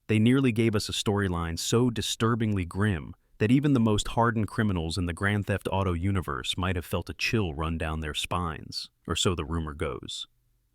They nearly gave us a storyline so disturbingly grim that even the most hardened criminals in the Grand Theft Auto universe might have felt a chill run down their spines, or so the rumor goes.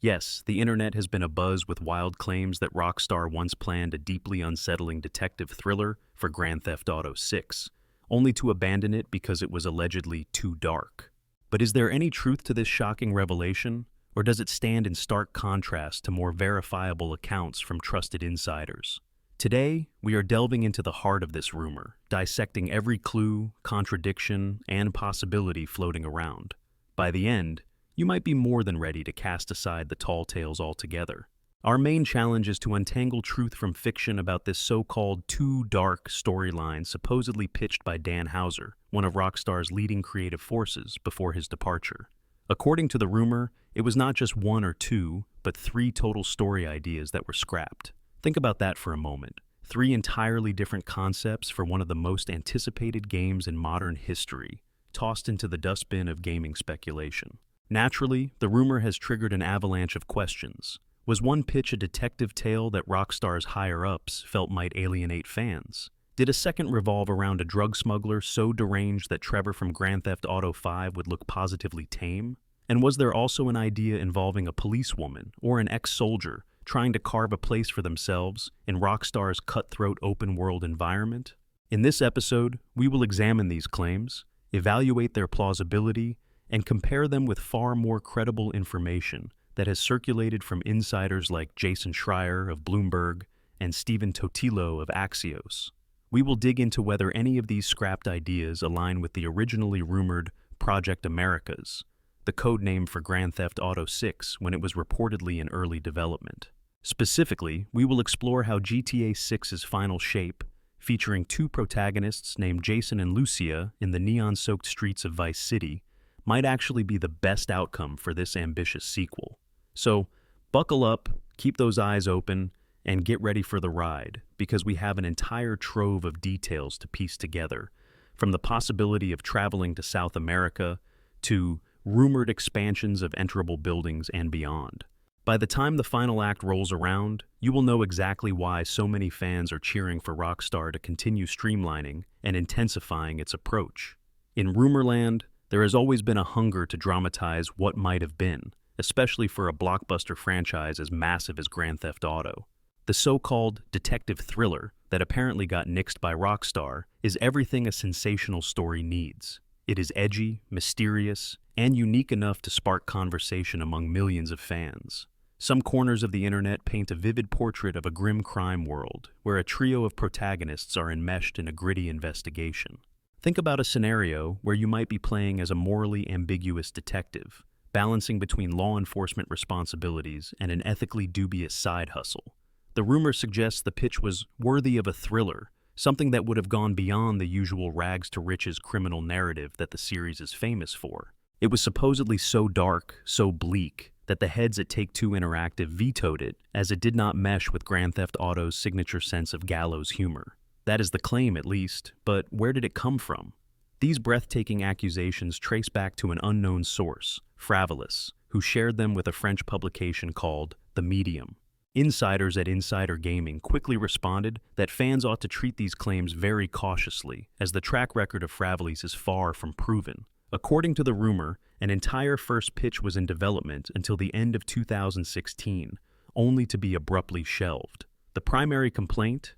Yes, the internet has been abuzz with wild claims that Rockstar once planned a deeply unsettling detective thriller for Grand Theft Auto 6, only to abandon it because it was allegedly too dark. But is there any truth to this shocking revelation, or does it stand in stark contrast to more verifiable accounts from trusted insiders? Today, we are delving into the heart of this rumor, dissecting every clue, contradiction, and possibility floating around. By the end, you might be more than ready to cast aside the tall tales altogether. Our main challenge is to untangle truth from fiction about this so-called too dark storyline supposedly pitched by Dan Houser, one of Rockstar's leading creative forces, before his departure. According to the rumor, it was not just one or two, but three total story ideas that were scrapped. Think about that for a moment. Three entirely different concepts for one of the most anticipated games in modern history, tossed into the dustbin of gaming speculation. Naturally, the rumor has triggered an avalanche of questions. Was one pitch a detective tale that Rockstar's higher-ups felt might alienate fans? Did a second revolve around a drug smuggler so deranged that Trevor from Grand Theft Auto 5 would look positively tame? And was there also an idea involving a policewoman or an ex-soldier trying to carve a place for themselves in Rockstar's cutthroat open-world environment? In this episode, we will examine these claims, evaluate their plausibility, and compare them with far more credible information that has circulated from insiders like Jason Schreier of Bloomberg and Stephen Totilo of Axios. We will dig into whether any of these scrapped ideas align with the originally rumored Project Americas, the code name for Grand Theft Auto 6 when it was reportedly in early development. Specifically, we will explore how GTA 6's final shape, featuring two protagonists named Jason and Lucia in the neon-soaked streets of Vice City, might actually be the best outcome for this ambitious sequel. So, buckle up, keep those eyes open, and get ready for the ride, because we have an entire trove of details to piece together, from the possibility of traveling to South America to rumored expansions of enterable buildings and beyond. By the time the final act rolls around, you will know exactly why so many fans are cheering for Rockstar to continue streamlining and intensifying its approach. In Rumorland, there has always been a hunger to dramatize what might have been, especially for a blockbuster franchise as massive as Grand Theft Auto. The so-called detective thriller that apparently got nixed by Rockstar is everything a sensational story needs. It is edgy, mysterious, and unique enough to spark conversation among millions of fans. Some corners of the internet paint a vivid portrait of a grim crime world, where a trio of protagonists are enmeshed in a gritty investigation. Think about a scenario where you might be playing as a morally ambiguous detective, balancing between law enforcement responsibilities and an ethically dubious side hustle. The rumor suggests the pitch was worthy of a thriller, something that would have gone beyond the usual rags-to-riches criminal narrative that the series is famous for. It was supposedly so dark, so bleak, that the heads at Take-Two Interactive vetoed it, as it did not mesh with Grand Theft Auto's signature sense of gallows humor. That is the claim, at least, but where did it come from? These breathtaking accusations trace back to an unknown source, Fravilis, who shared them with a French publication called The Medium. Insiders at Insider Gaming quickly responded that fans ought to treat these claims very cautiously, as the track record of Fravilis is far from proven. According to the rumor, an entire first pitch was in development until the end of 2016, only to be abruptly shelved. The primary complaint?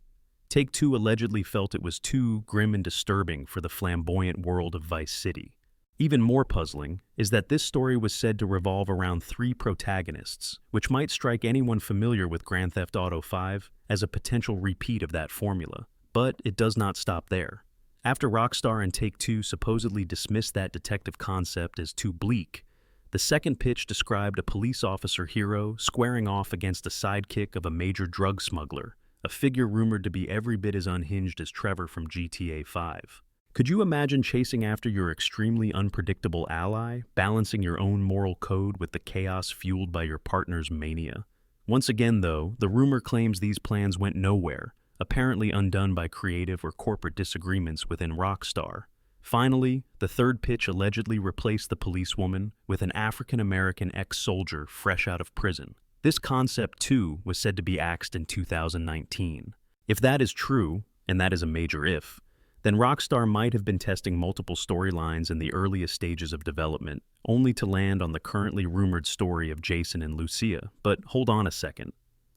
Take-Two allegedly felt it was too grim and disturbing for the flamboyant world of Vice City. Even more puzzling is that this story was said to revolve around three protagonists, which might strike anyone familiar with Grand Theft Auto 5 as a potential repeat of that formula. But it does not stop there. After Rockstar and Take-Two supposedly dismissed that detective concept as too bleak, the second pitch described a police officer hero squaring off against a sidekick of a major drug smuggler, a figure rumored to be every bit as unhinged as Trevor from GTA 5. Could you imagine chasing after your extremely unpredictable ally, balancing your own moral code with the chaos fueled by your partner's mania? Once again, though, the rumor claims these plans went nowhere, apparently undone by creative or corporate disagreements within Rockstar. Finally, the third pitch allegedly replaced the policewoman with an African-American ex-soldier fresh out of prison. This concept, too, was said to be axed in 2019. If that is true, and that is a major if, then Rockstar might have been testing multiple storylines in the earliest stages of development, only to land on the currently rumored story of Jason and Lucia. But hold on a second.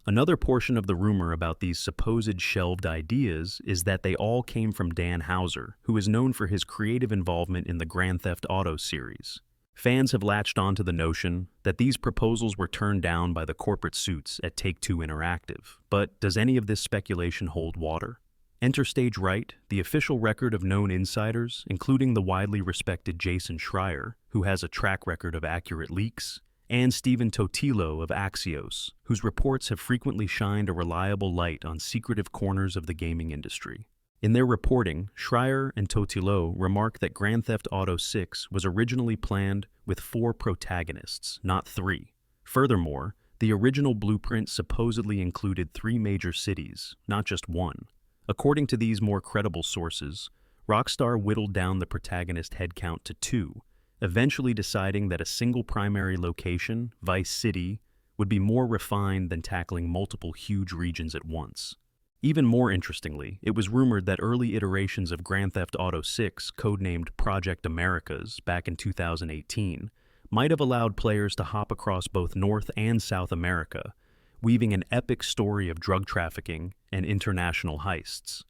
Another portion of the rumor about these supposed shelved ideas is that they all came from Dan Houser, who is known for his creative involvement in the Grand Theft Auto series. Fans have latched onto the notion that these proposals were turned down by the corporate suits at Take-Two Interactive. But does any of this speculation hold water? Enter Stage Right, the official record of known insiders, including the widely respected Jason Schreier, who has a track record of accurate leaks, and Stephen Totilo of Axios, whose reports have frequently shined a reliable light on secretive corners of the gaming industry. In their reporting, Schreier and Totilo remark that Grand Theft Auto 6 was originally planned with 4 protagonists, not 3. Furthermore, the original blueprint supposedly included 3 major cities, not just 1. According to these more credible sources, Rockstar whittled down the protagonist headcount to 2, eventually deciding that a single primary location, Vice City, would be more refined than tackling multiple huge regions at once. Even more interestingly, it was rumored that early iterations of Grand Theft Auto 6, codenamed Project Americas back in 2018, might have allowed players to hop across both North and South America, weaving an epic story of drug trafficking and international heists.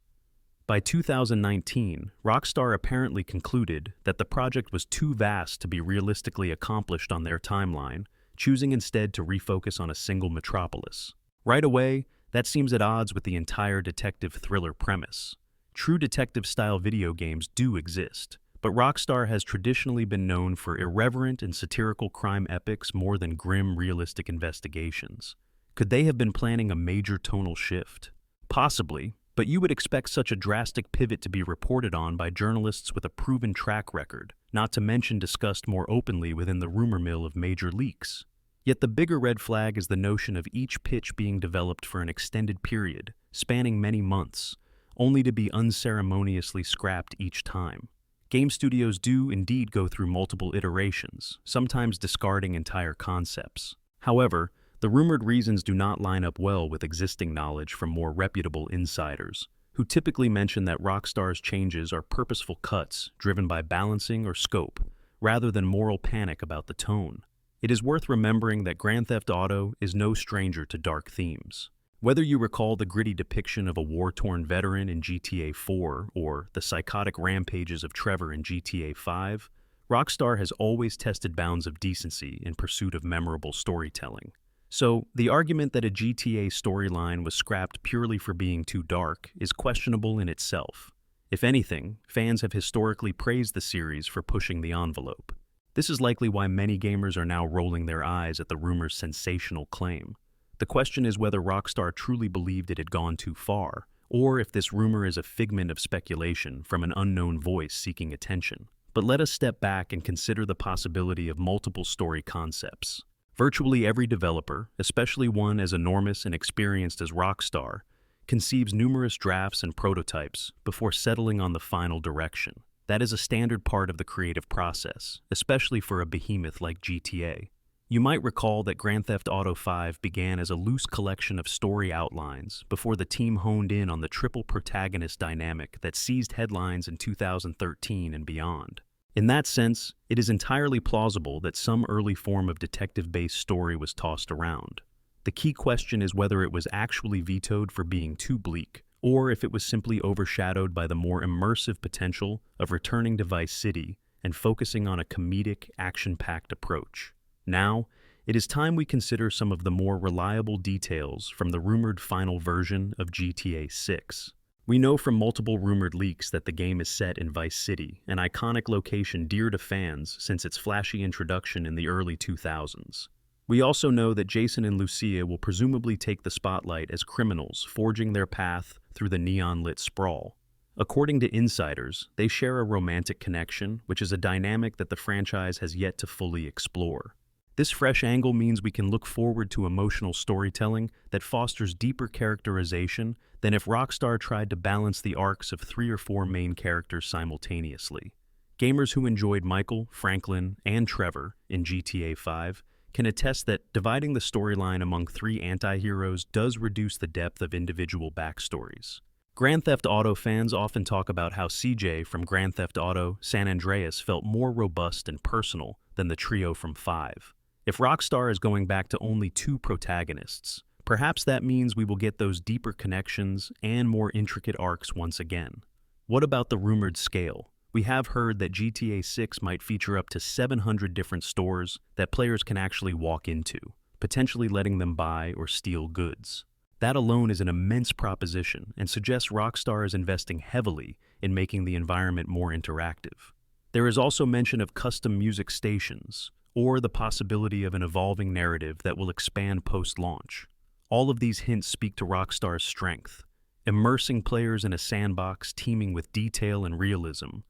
By 2019, Rockstar apparently concluded that the project was too vast to be realistically accomplished on their timeline, choosing instead to refocus on a single metropolis. Right away, that seems at odds with the entire detective thriller premise. True detective-style video games do exist, but Rockstar has traditionally been known for irreverent and satirical crime epics more than grim, realistic investigations. Could they have been planning a major tonal shift? Possibly, but you would expect such a drastic pivot to be reported on by journalists with a proven track record, not to mention discussed more openly within the rumor mill of major leaks. Yet the bigger red flag is the notion of each pitch being developed for an extended period, spanning many months, only to be unceremoniously scrapped each time. Game studios do indeed go through multiple iterations, sometimes discarding entire concepts. However, the rumored reasons do not line up well with existing knowledge from more reputable insiders, who typically mention that Rockstar's changes are purposeful cuts driven by balancing or scope, rather than moral panic about the tone. It is worth remembering that Grand Theft Auto is no stranger to dark themes. Whether you recall the gritty depiction of a war-torn veteran in GTA 4 or the psychotic rampages of Trevor in GTA 5, Rockstar has always tested bounds of decency in pursuit of memorable storytelling. So, the argument that a GTA storyline was scrapped purely for being too dark is questionable in itself. If anything, fans have historically praised the series for pushing the envelope. This is likely why many gamers are now rolling their eyes at the rumor's sensational claim. The question is whether Rockstar truly believed it had gone too far, or if this rumor is a figment of speculation from an unknown voice seeking attention. But let us step back and consider the possibility of multiple story concepts. Virtually every developer, especially one as enormous and experienced as Rockstar, conceives numerous drafts and prototypes before settling on the final direction. That is a standard part of the creative process, especially for a behemoth like GTA. You might recall that Grand Theft Auto 5 began as a loose collection of story outlines before the team honed in on the triple protagonist dynamic that seized headlines in 2013 and beyond. In that sense, it is entirely plausible that some early form of detective-based story was tossed around. The key question is whether it was actually vetoed for being too bleak, or if it was simply overshadowed by the more immersive potential of returning to Vice City and focusing on a comedic, action-packed approach. Now, it is time we consider some of the more reliable details from the rumored final version of GTA 6. We know from multiple rumored leaks that the game is set in Vice City, an iconic location dear to fans since its flashy introduction in the early 2000s. We also know that Jason and Lucia will presumably take the spotlight as criminals forging their path through the neon-lit sprawl. According to insiders, they share a romantic connection, which is a dynamic that the franchise has yet to fully explore. This fresh angle means we can look forward to emotional storytelling that fosters deeper characterization than if Rockstar tried to balance the arcs of 3 or 4 main characters simultaneously. Gamers who enjoyed Michael, Franklin, and Trevor in GTA 5 can attest that dividing the storyline among three anti-heroes does reduce the depth of individual backstories. Grand Theft Auto fans often talk about how CJ from Grand Theft Auto San Andreas felt more robust and personal than the trio from 5. If Rockstar is going back to only 2 protagonists, perhaps that means we will get those deeper connections and more intricate arcs once again. What about the rumored scale? We have heard that GTA 6 might feature up to 700 different stores that players can actually walk into, potentially letting them buy or steal goods. That alone is an immense proposition and suggests Rockstar is investing heavily in making the environment more interactive. There is also mention of custom music stations, or the possibility of an evolving narrative that will expand post-launch. All of these hints speak to Rockstar's strength, immersing players in a sandbox teeming with detail and realism,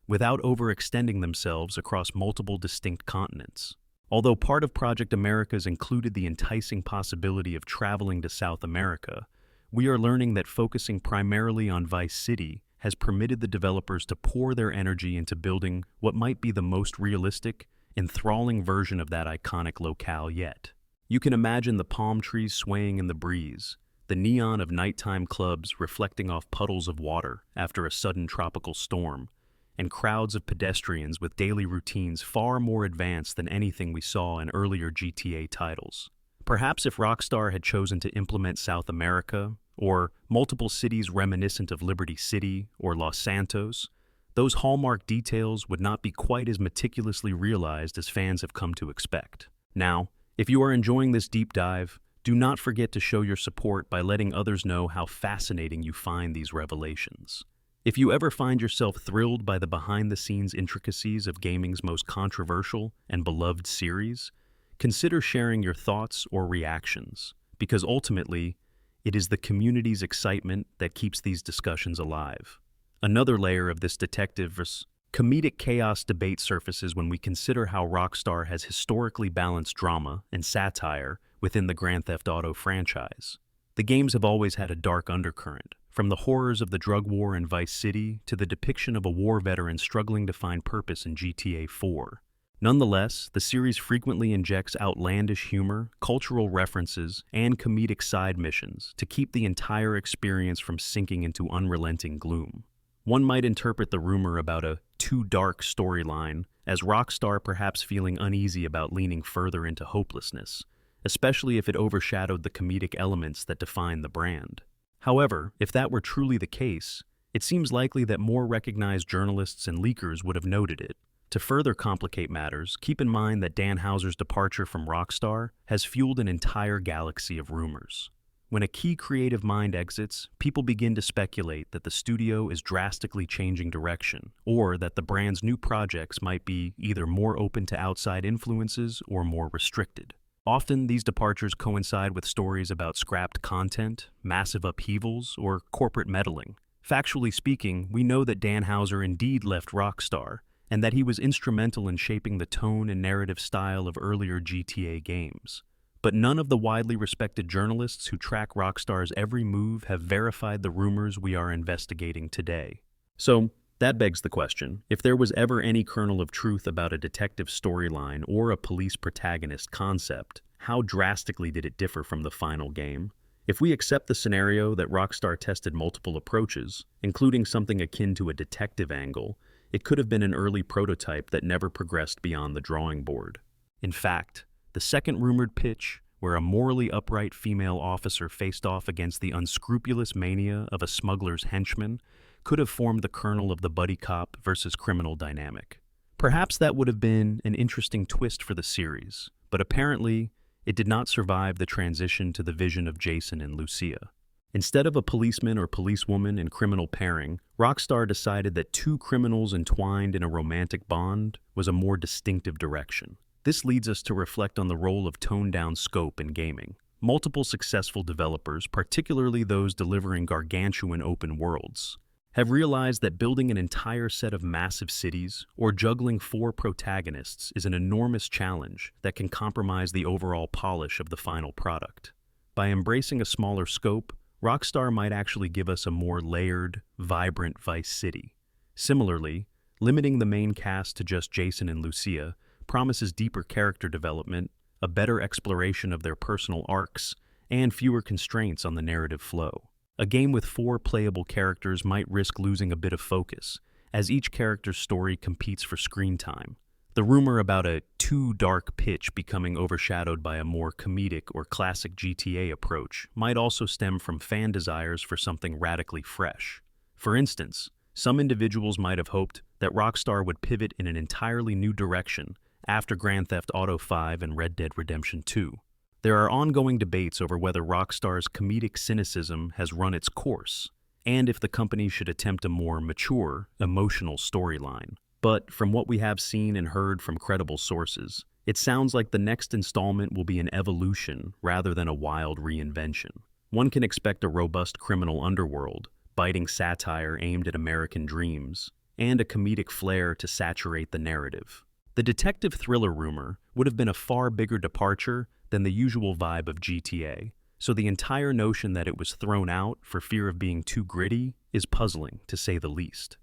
without overextending themselves across multiple distinct continents. Although part of Project America's included the enticing possibility of traveling to South America, we are learning that focusing primarily on Vice City has permitted the developers to pour their energy into building what might be the most realistic, enthralling version of that iconic locale yet. You can imagine the palm trees swaying in the breeze, the neon of nighttime clubs reflecting off puddles of water after a sudden tropical storm, and crowds of pedestrians with daily routines far more advanced than anything we saw in earlier GTA titles. Perhaps if Rockstar had chosen to implement South America, or multiple cities reminiscent of Liberty City or Los Santos, those hallmark details would not be quite as meticulously realized as fans have come to expect. Now, if you are enjoying this deep dive, do not forget to show your support by letting others know how fascinating you find these revelations. If you ever find yourself thrilled by the behind-the-scenes intricacies of gaming's most controversial and beloved series, consider sharing your thoughts or reactions, because ultimately, it is the community's excitement that keeps these discussions alive. Another layer of this detective versus comedic chaos debate surfaces when we consider how Rockstar has historically balanced drama and satire within the Grand Theft Auto franchise. The games have always had a dark undercurrent, from the horrors of the drug war in Vice City to the depiction of a war veteran struggling to find purpose in GTA 4. Nonetheless, the series frequently injects outlandish humor, cultural references, and comedic side missions to keep the entire experience from sinking into unrelenting gloom. One might interpret the rumor about a too dark storyline as Rockstar perhaps feeling uneasy about leaning further into hopelessness, especially if it overshadowed the comedic elements that define the brand. However, if that were truly the case, it seems likely that more recognized journalists and leakers would have noted it. To further complicate matters, keep in mind that Dan Houser's departure from Rockstar has fueled an entire galaxy of rumors. When a key creative mind exits, people begin to speculate that the studio is drastically changing direction, or that the brand's new projects might be either more open to outside influences or more restricted. Often, these departures coincide with stories about scrapped content, massive upheavals, or corporate meddling. Factually speaking, we know that Dan Houser indeed left Rockstar, and that he was instrumental in shaping the tone and narrative style of earlier GTA games. But none of the widely respected journalists who track Rockstar's every move have verified the rumors we are investigating today. So, that begs the question, if there was ever any kernel of truth about a detective storyline or a police protagonist concept, how drastically did it differ from the final game? If we accept the scenario that Rockstar tested multiple approaches, including something akin to a detective angle, it could have been an early prototype that never progressed beyond the drawing board. In fact, the second rumored pitch, where a morally upright female officer faced off against the unscrupulous mania of a smuggler's henchman, could have formed the kernel of the buddy cop versus criminal dynamic. Perhaps that would have been an interesting twist for the series, but apparently it did not survive the transition to the vision of Jason and Lucia. Instead of a policeman or policewoman in criminal pairing, Rockstar decided that two criminals entwined in a romantic bond was a more distinctive direction. This leads us to reflect on the role of toned-down scope in gaming. Multiple successful developers, particularly those delivering gargantuan open worlds, have realized that building an entire set of massive cities or juggling 4 protagonists is an enormous challenge that can compromise the overall polish of the final product. By embracing a smaller scope, Rockstar might actually give us a more layered, vibrant Vice City. Similarly, limiting the main cast to just Jason and Lucia promises deeper character development, a better exploration of their personal arcs, and fewer constraints on the narrative flow. A game with 4 playable characters might risk losing a bit of focus, as each character's story competes for screen time. The rumor about a too dark pitch becoming overshadowed by a more comedic or classic GTA approach might also stem from fan desires for something radically fresh. For instance, some individuals might have hoped that Rockstar would pivot in an entirely new direction after Grand Theft Auto V and Red Dead Redemption 2. There are ongoing debates over whether Rockstar's comedic cynicism has run its course, and if the company should attempt a more mature, emotional storyline. But from what we have seen and heard from credible sources, it sounds like the next installment will be an evolution rather than a wild reinvention. One can expect a robust criminal underworld, biting satire aimed at American dreams, and a comedic flair to saturate the narrative. The detective thriller rumor would have been a far bigger departure than the usual vibe of GTA, so the entire notion that it was thrown out for fear of being too gritty is puzzling, to say the least.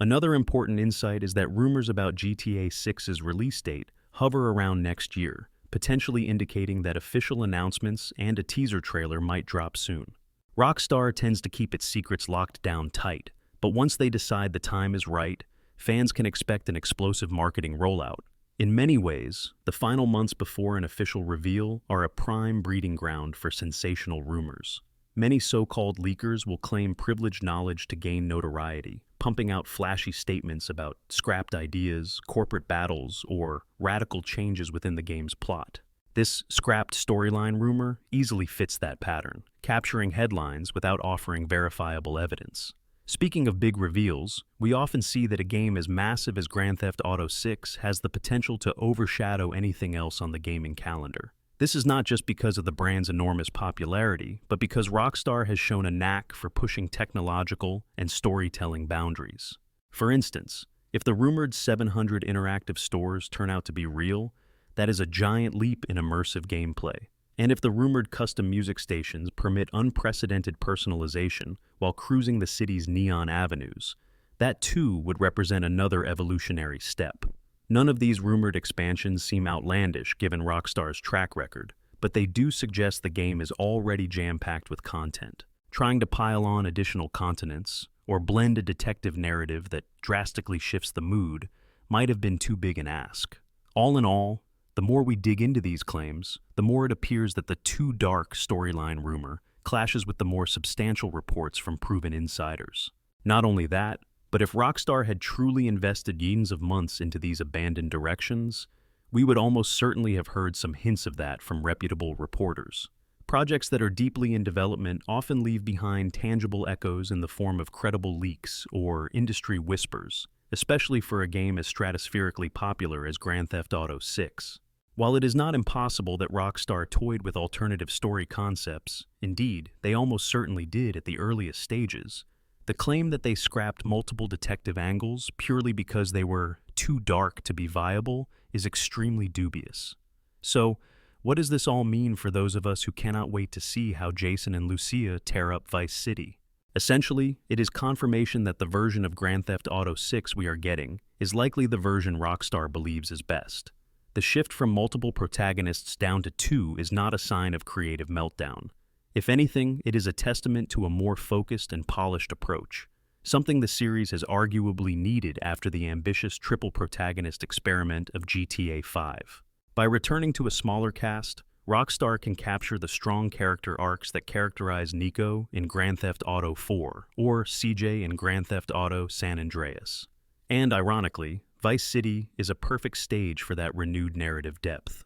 Another important insight is that rumors about GTA 6's release date hover around next year, potentially indicating that official announcements and a teaser trailer might drop soon. Rockstar tends to keep its secrets locked down tight, but once they decide the time is right, fans can expect an explosive marketing rollout. In many ways, the final months before an official reveal are a prime breeding ground for sensational rumors. Many so-called leakers will claim privileged knowledge to gain notoriety, pumping out flashy statements about scrapped ideas, corporate battles, or radical changes within the game's plot. This scrapped storyline rumor easily fits that pattern, capturing headlines without offering verifiable evidence. Speaking of big reveals, we often see that a game as massive as Grand Theft Auto 6 has the potential to overshadow anything else on the gaming calendar. This is not just because of the brand's enormous popularity, but because Rockstar has shown a knack for pushing technological and storytelling boundaries. For instance, if the rumored 700 interactive stores turn out to be real, that is a giant leap in immersive gameplay. And if the rumored custom music stations permit unprecedented personalization while cruising the city's neon avenues, that too would represent another evolutionary step. None of these rumored expansions seem outlandish given Rockstar's track record, but they do suggest the game is already jam-packed with content. Trying to pile on additional continents, or blend a detective narrative that drastically shifts the mood, might have been too big an ask. All in all, the more we dig into these claims, the more it appears that the too dark storyline rumor clashes with the more substantial reports from proven insiders. Not only that, but if Rockstar had truly invested years of months into these abandoned directions, we would almost certainly have heard some hints of that from reputable reporters. Projects that are deeply in development often leave behind tangible echoes in the form of credible leaks or industry whispers, especially for a game as stratospherically popular as Grand Theft Auto 6. While it is not impossible that Rockstar toyed with alternative story concepts, indeed, they almost certainly did at the earliest stages, the claim that they scrapped multiple detective angles purely because they were too dark to be viable is extremely dubious. So, what does this all mean for those of us who cannot wait to see how Jason and Lucia tear up Vice City? Essentially, it is confirmation that the version of Grand Theft Auto 6 we are getting is likely the version Rockstar believes is best. The shift from multiple protagonists down to 2 is not a sign of creative meltdown. If anything, it is a testament to a more focused and polished approach, something the series has arguably needed after the ambitious triple protagonist experiment of GTA 5. By returning to a smaller cast, Rockstar can capture the strong character arcs that characterize Nico in Grand Theft Auto 4 or CJ in Grand Theft Auto San Andreas. And ironically, Vice City is a perfect stage for that renewed narrative depth.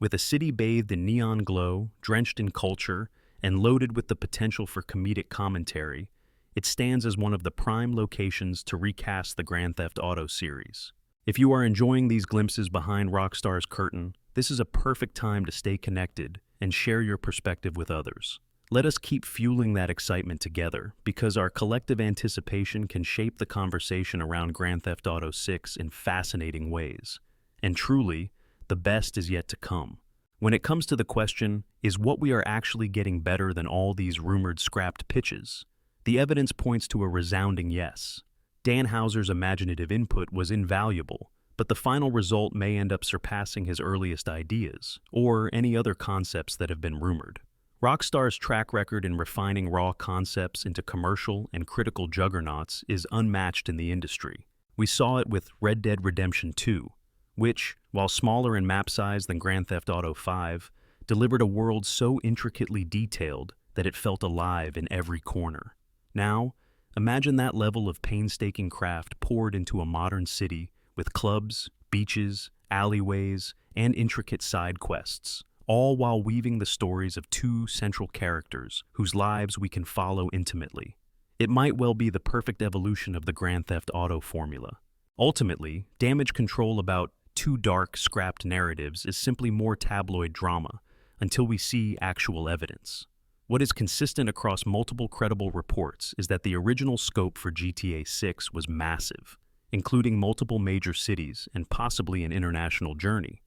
With a city bathed in neon glow, drenched in culture, and loaded with the potential for comedic commentary, it stands as one of the prime locations to recast the Grand Theft Auto series. If you are enjoying these glimpses behind Rockstar's curtain, this is a perfect time to stay connected and share your perspective with others. Let us keep fueling that excitement together, because our collective anticipation can shape the conversation around Grand Theft Auto 6 in fascinating ways. And truly, the best is yet to come. When it comes to the question, is what we are actually getting better than all these rumored scrapped pitches? The evidence points to a resounding yes. Dan Houser's imaginative input was invaluable, but the final result may end up surpassing his earliest ideas, or any other concepts that have been rumored. Rockstar's track record in refining raw concepts into commercial and critical juggernauts is unmatched in the industry. We saw it with Red Dead Redemption 2, which, while smaller in map size than Grand Theft Auto 5, delivered a world so intricately detailed that it felt alive in every corner. Now, imagine that level of painstaking craft poured into a modern city with clubs, beaches, alleyways, and intricate side quests, all while weaving the stories of two central characters whose lives we can follow intimately. It might well be the perfect evolution of the Grand Theft Auto formula. Ultimately, damage control about two dark, scrapped narratives is simply more tabloid drama until we see actual evidence. What is consistent across multiple credible reports is that the original scope for GTA 6 was massive, including multiple major cities and possibly an international journey.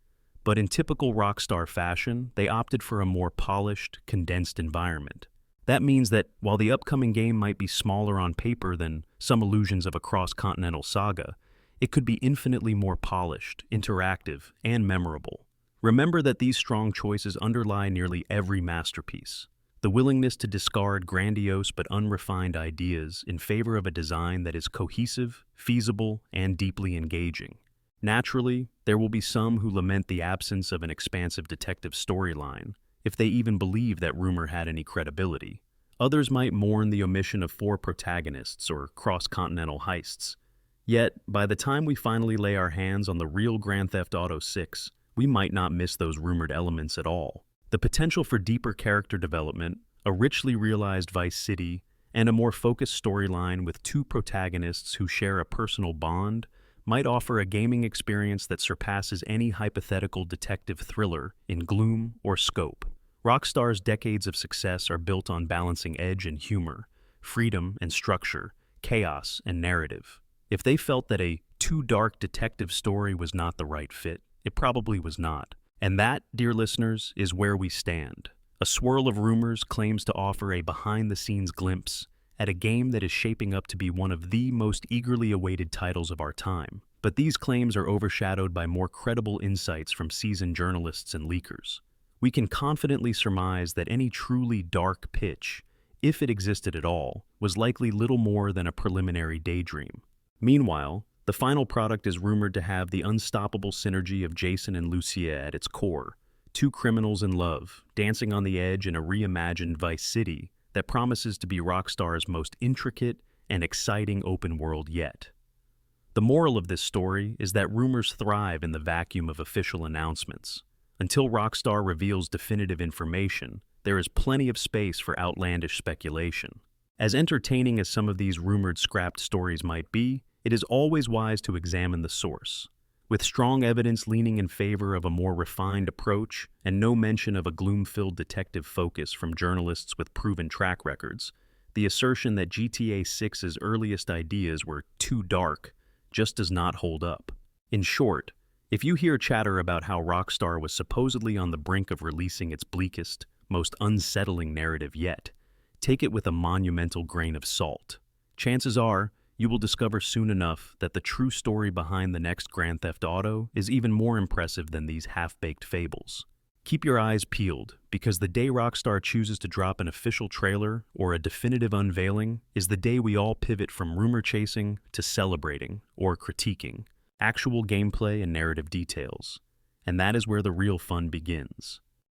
But in typical Rockstar fashion, they opted for a more polished, condensed environment. That means that while the upcoming game might be smaller on paper than some illusions of a cross-continental saga, it could be infinitely more polished, interactive, and memorable. Remember that these strong choices underlie nearly every masterpiece. The willingness to discard grandiose but unrefined ideas in favor of a design that is cohesive, feasible, and deeply engaging. Naturally, there will be some who lament the absence of an expansive detective storyline, if they even believe that rumor had any credibility. Others might mourn the omission of 4 protagonists or cross-continental heists. Yet, by the time we finally lay our hands on the real Grand Theft Auto 6, we might not miss those rumored elements at all. The potential for deeper character development, a richly realized Vice City, and a more focused storyline with 2 protagonists who share a personal bond might offer a gaming experience that surpasses any hypothetical detective thriller in gloom or scope. Rockstar's decades of success are built on balancing edge and humor, freedom and structure, chaos and narrative. If they felt that a too dark detective story was not the right fit, it probably was not. And that, dear listeners, is where we stand. A swirl of rumors claims to offer a behind-the-scenes glimpse at a game that is shaping up to be one of the most eagerly awaited titles of our time. But these claims are overshadowed by more credible insights from seasoned journalists and leakers. We can confidently surmise that any truly dark pitch, if it existed at all, was likely little more than a preliminary daydream. Meanwhile, the final product is rumored to have the unstoppable synergy of Jason and Lucia at its core, 2 criminals in love, dancing on the edge in a reimagined Vice City that promises to be Rockstar's most intricate and exciting open world yet. The moral of this story is that rumors thrive in the vacuum of official announcements. Until Rockstar reveals definitive information, there is plenty of space for outlandish speculation. As entertaining as some of these rumored scrapped stories might be, it is always wise to examine the source. With strong evidence leaning in favor of a more refined approach and no mention of a gloom-filled detective focus from journalists with proven track records, the assertion that GTA 6's earliest ideas were too dark just does not hold up. In short, if you hear chatter about how Rockstar was supposedly on the brink of releasing its bleakest, most unsettling narrative yet, take it with a monumental grain of salt. Chances are, you will discover soon enough that the true story behind the next Grand Theft Auto is even more impressive than these half-baked fables. Keep your eyes peeled, because the day Rockstar chooses to drop an official trailer or a definitive unveiling is the day we all pivot from rumor chasing to celebrating or critiquing actual gameplay and narrative details. And that is where the real fun begins.